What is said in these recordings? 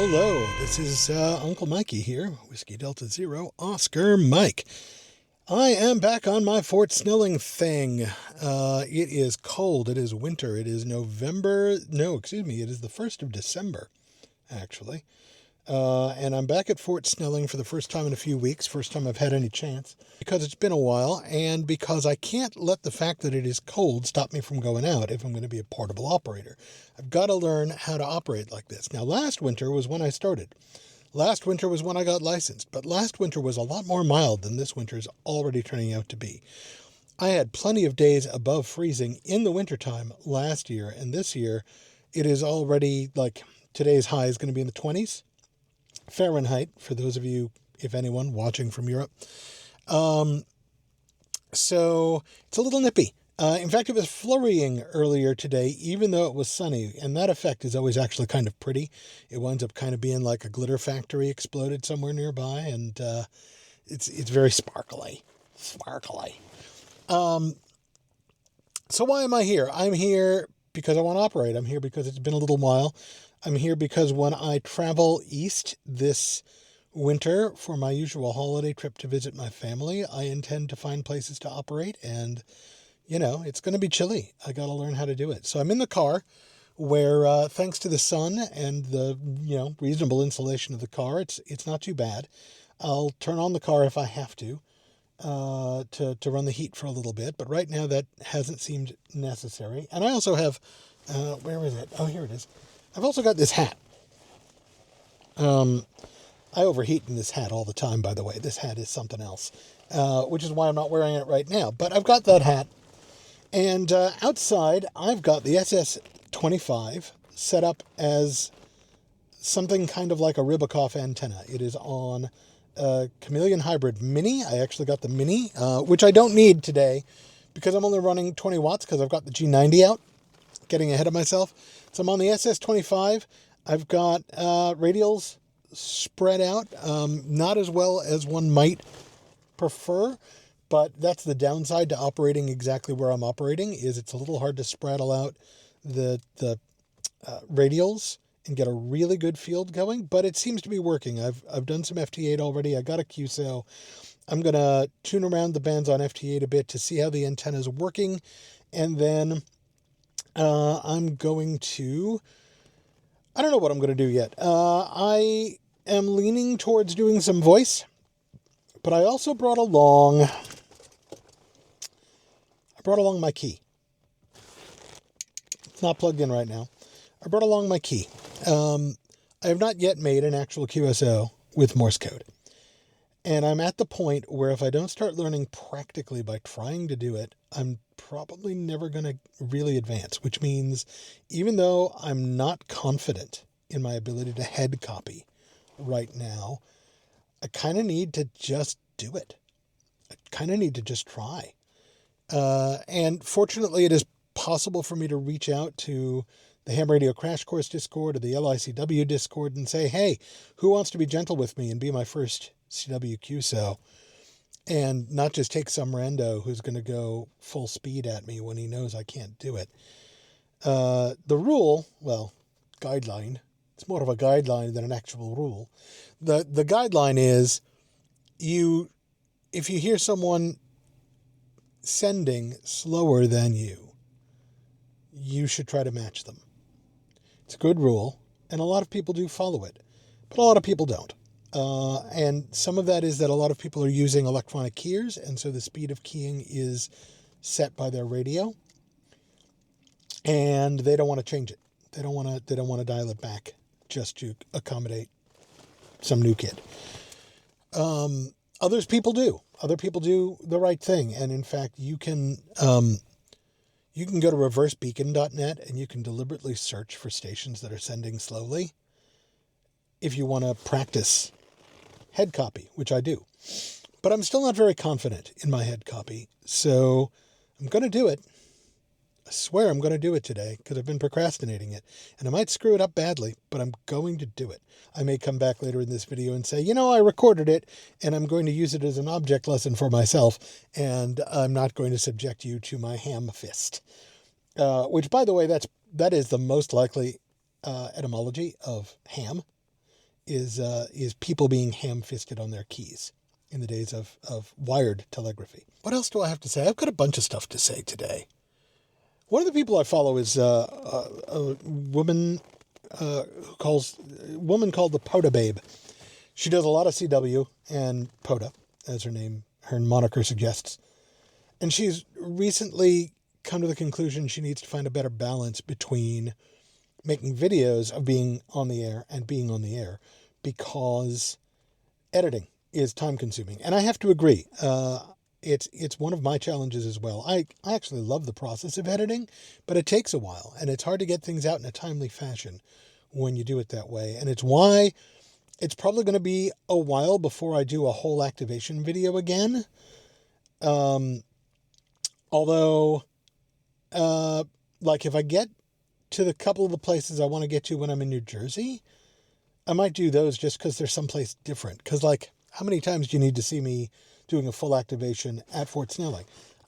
Hello, this is Uncle Mikey here, Whiskey Delta Zero, Oscar Mike. I am back on my Fort Snelling thing. It is cold, it is winter, it is November, no, excuse me, it is the 1st of December, actually. And I'm back at Fort Snelling for the first time in a few weeks, first time I've had any chance, because it's been a while, and because I can't let the fact that it is cold stop me from going out if I'm going to be a portable operator. I've got to learn how to operate like this. Now, last winter was when I started. Last winter was when I got licensed, but last winter was a lot more mild than this winter is already turning out to be. I had plenty of days above freezing in the wintertime last year, and this year it is already like today's high is going to be in the 20s. Fahrenheit, for those of you, if anyone, watching from Europe. So it's a little nippy. In fact, it was flurrying earlier today, even though it was sunny, and that effect is always actually kind of pretty. It winds up kind of being like a glitter factory exploded somewhere nearby, and it's very sparkly. So why am I here? I'm here because I want to operate. I'm here because it's been a little while. I'm here because when I travel east this winter for my usual holiday trip to visit my family, I intend to find places to operate, and, you know, it's going to be chilly. I got to learn how to do it. So I'm in the car where, thanks to the sun and the, reasonable insulation of the car, it's not too bad. I'll turn on the car if I have to run the heat for a little bit, but right now that hasn't seemed necessary. And I also have, where is it? Oh, here it is. I've also got this hat. I overheat in this hat all the time, by the way. This hat is something else, which is why I'm not wearing it right now. But I've got that hat. And outside, I've got the SS-25 set up as something kind of like a Ribicoff antenna. It is on a Chameleon Hybrid Mini. I actually got the Mini, which I don't need today because I'm only running 20 watts because I've got the G90 out. Getting ahead of myself. So I'm on the SS-25. I've got radials spread out, not as well as one might prefer, but that's the downside to operating exactly where I'm operating, is it's a little hard to spraddle out the radials and get a really good field going, but it seems to be working. I've done some FT8 already. I got a QSO. I'm going to tune around the bands on FT8 a bit to see how the antenna is working, and then I'm going to, I don't know what I'm going to do yet. I am leaning towards doing some voice, but I also brought along my key. It's not plugged in right now. I brought along my key. I have not yet made an actual QSO with Morse code. And I'm at the point where if I don't start learning practically by trying to do it, I'm probably never going to really advance, which means even though I'm not confident in my ability to head copy right now, I kind of need to just do it. I kind of need to just try. And fortunately, it is possible for me to reach out to the Ham Radio Crash Course Discord or the LICW Discord and say, hey, who wants to be gentle with me and be my first CW QSO? And not just take some rando who's going to go full speed at me when he knows I can't do it. The rule, guideline, it's more of a guideline than an actual rule. The guideline is if you hear someone sending slower than you should try to match them. It's a good rule, and a lot of people do follow it, but a lot of people don't. And some of that is that a lot of people are using electronic keyers, and so the speed of keying is set by their radio, and they don't want to change it. They don't want to dial it back just to accommodate some new kid. Other people do the right thing, and in fact, you can go to reversebeacon.net and you can deliberately search for stations that are sending slowly if you want to practice head copy, which I do. But I'm still not very confident in my head copy, so I'm going to do it. I swear I'm going to do it today because I've been procrastinating it. And I might screw it up badly, but I'm going to do it. I may come back later in this video and say, I recorded it and I'm going to use it as an object lesson for myself. And I'm not going to subject you to my ham fist. Which, by the way, that is the most likely etymology of ham. is people being ham-fisted on their keys in the days of wired telegraphy. What else do I have to say? I've got a bunch of stuff to say today. One of the people I follow is a woman called the Poda Babe. She does a lot of CW and Poda, as her moniker suggests. And she's recently come to the conclusion she needs to find a better balance between making videos of being on the air and being on the air, because editing is time consuming. And I have to agree. It's one of my challenges as well. I actually love the process of editing, but it takes a while, and it's hard to get things out in a timely fashion when you do it that way. And it's why it's probably going to be a while before I do a whole activation video again. Although, like if I get to the couple of the places I want to get to when I'm in New Jersey, I might do those just because they're someplace different. Because, like, how many times do you need to see me doing a full activation at Fort Snelling?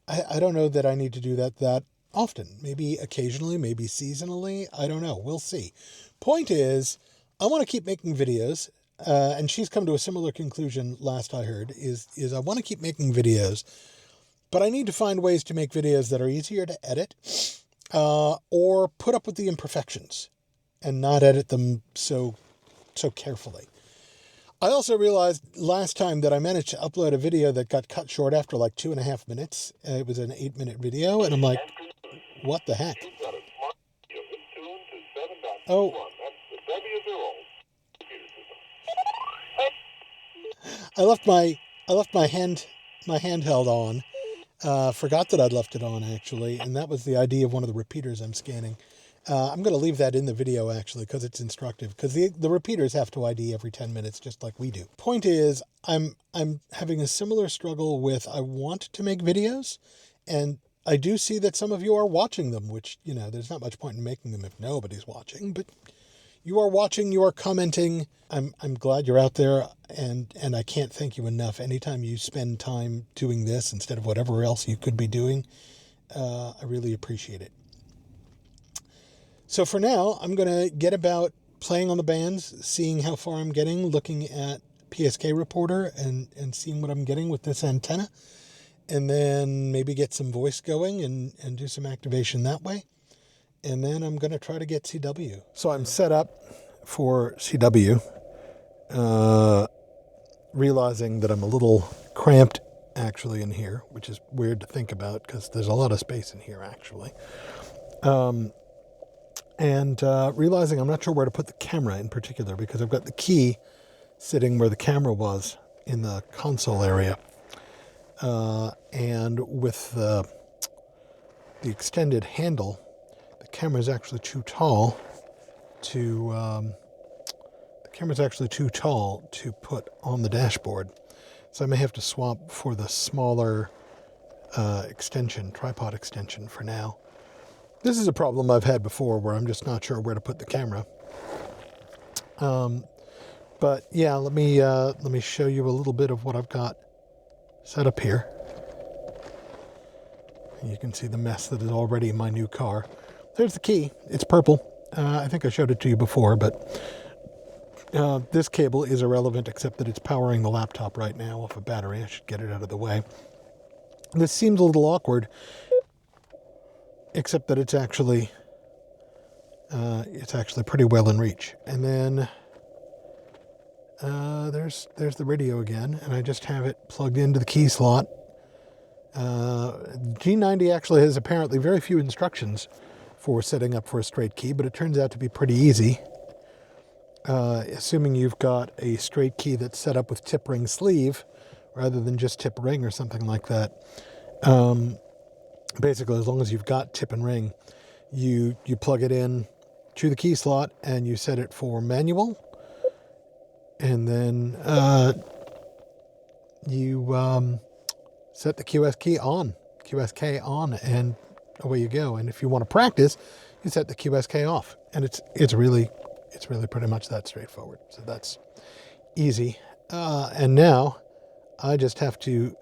I don't know that I need to do that often. Maybe occasionally, maybe seasonally. I don't know. We'll see. Point is, I want to keep making videos. And she's come to a similar conclusion last I heard, is I want to keep making videos, but I need to find ways to make videos that are easier to edit, or put up with the imperfections and not edit them so carefully. I also realized last time that I managed to upload a video that got cut short after like 2.5 minutes. It was an 8-minute video, and I'm like, what the heck? Oh. I left my handheld on. Forgot that I'd left it on, actually, and that was the ID of one of the repeaters I'm scanning. I'm going to leave that in the video, actually, because it's instructive, because the repeaters have to ID every 10 minutes, just like we do. Point is, I'm having a similar struggle with, I want to make videos, and I do see that some of you are watching them, which, there's not much point in making them if nobody's watching, but you are watching, you are commenting. I'm glad you're out there, and I can't thank you enough. Anytime you spend time doing this instead of whatever else you could be doing, I really appreciate it. So for now, I'm going to get about playing on the bands, seeing how far I'm getting, looking at PSK Reporter and seeing what I'm getting with this antenna, and then maybe get some voice going and do some activation that way. And then I'm going to try to get CW. So I'm set up for CW, realizing that I'm a little cramped actually in here, which is weird to think about because there's a lot of space in here actually. And realizing I'm not sure where to put the camera in particular, because I've got the key sitting where the camera was in the console area. And with the extended handle, the camera is actually too tall to put on the dashboard. So I may have to swap for the smaller tripod extension for now. This is a problem I've had before where I'm just not sure where to put the camera. But yeah, let me show you a little bit of what I've got set up here. You can see the mess that is already in my new car. There's the key. It's purple. I think I showed it to you before, but this cable is irrelevant except that it's powering the laptop right now off a battery. I should get it out of the way. This seems a little awkward, except that it's actually pretty well in reach. And then there's the radio again, and I just have it plugged into the key slot. G90 actually has apparently very few instructions for setting up for a straight key, but it turns out to be pretty easy. Assuming you've got a straight key that's set up with tip ring sleeve rather than just tip ring or something like that. Basically, as long as you've got tip and ring, you plug it in to the key slot and you set it for manual, and then you set the QSK on, and away you go. And if you want to practice, you set the QSK off, and it's really pretty much that straightforward. So that's easy. And now I just have to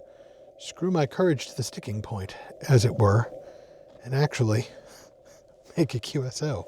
screw my courage to the sticking point, as it were, and actually make a QSO.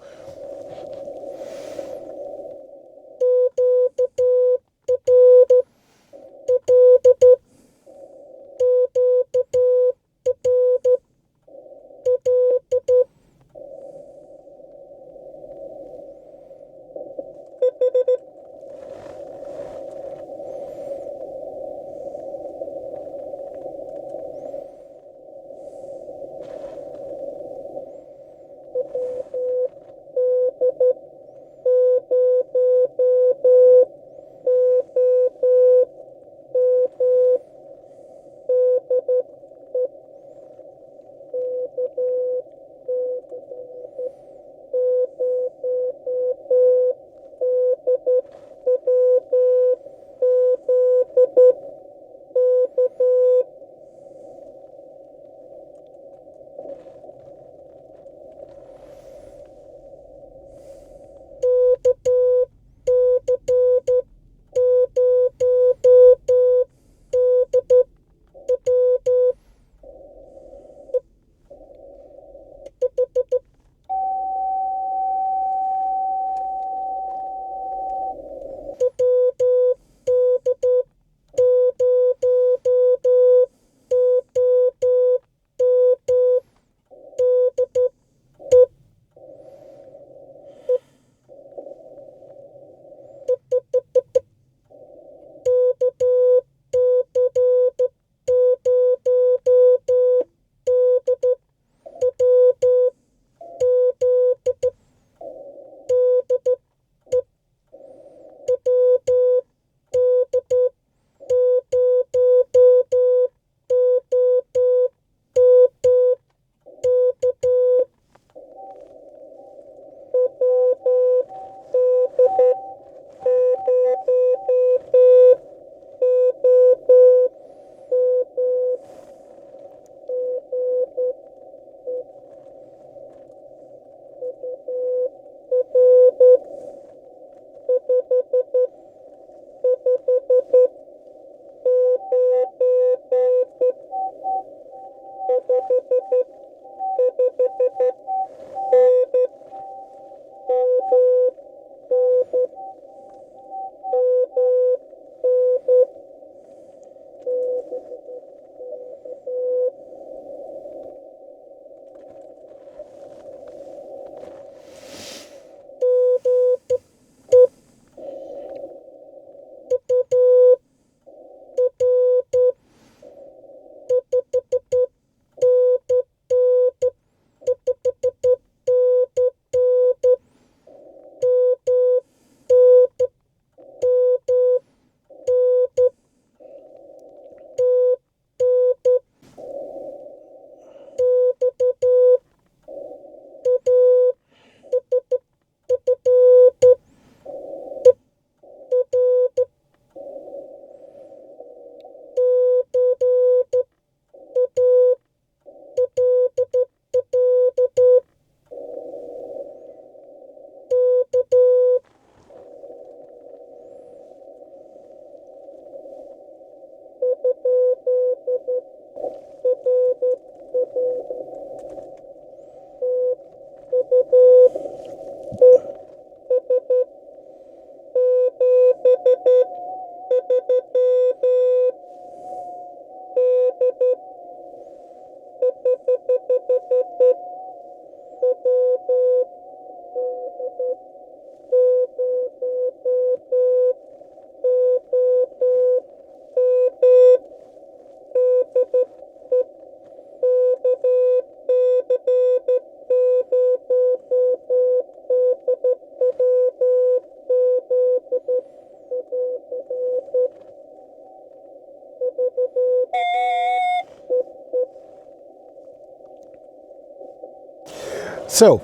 So,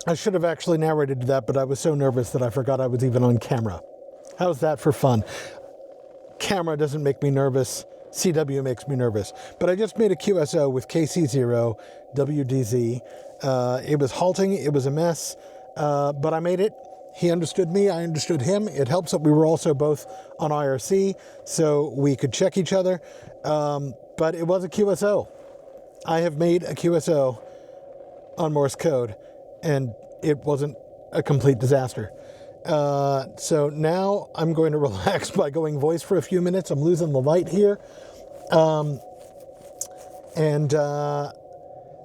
I should have actually narrated that, but I was so nervous that I forgot I was even on camera. How's that for fun? Camera doesn't make me nervous. CW makes me nervous. But I just made a QSO with KC0 WDZ. It was halting. It was a mess. But I made it. He understood me. I understood him. It helps that we were also both on IRC, so we could check each other. But it was a QSO. I have made a QSO on Morse code, and it wasn't a complete disaster. So now I'm going to relax by going voice for a few minutes. I'm losing the light here. And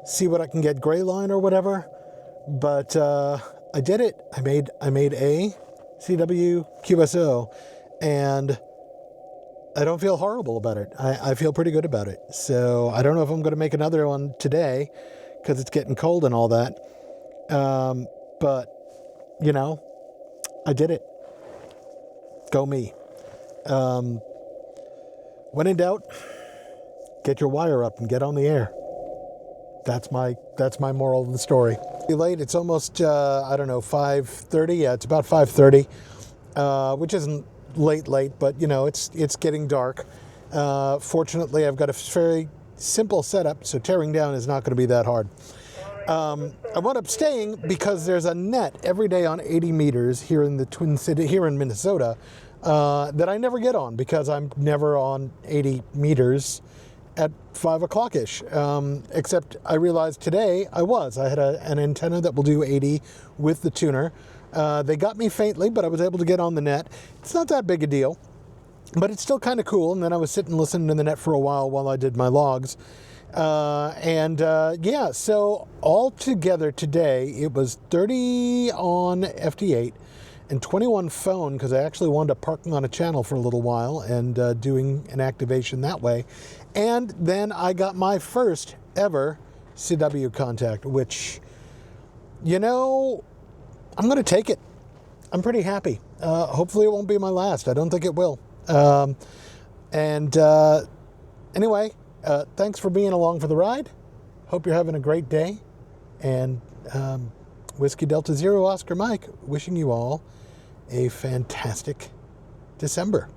see what I can get, gray line or whatever. But I did it. I made a CW QSO, and I don't feel horrible about it. I feel pretty good about it. So I don't know if I'm going to make another one today because it's getting cold and all that. But, you know, I did it. Go me. When in doubt, get your wire up and get on the air. That's my moral of the story. Late. It's almost, I don't know, 5:30. Yeah, it's about 5:30, which isn't late, but, you know, it's getting dark. Fortunately, I've got a very simple setup, so tearing down is not going to be that hard. I wound up staying because there's a net every day on 80 meters here in the Twin City, here in Minnesota, that I never get on because I'm never on 80 meters at 5 o'clock-ish. Except I realized today I had an antenna that will do 80 with the tuner. They got me faintly, but I was able to get on the net. It's not that big a deal, but it's still kind of cool. And then I was sitting listening to the net for a while I did my logs. Yeah, so altogether today it was 30 on FT8 and 21 phone because I actually wound up parking on a channel for a little while and doing an activation that way. And then I got my first ever CW contact, which, you know, I'm going to take it. I'm pretty happy. Hopefully it won't be my last. I don't think it will. Anyway, thanks for being along for the ride. Hope you're having a great day. And Whiskey Delta Zero Oscar Mike wishing you all a fantastic December.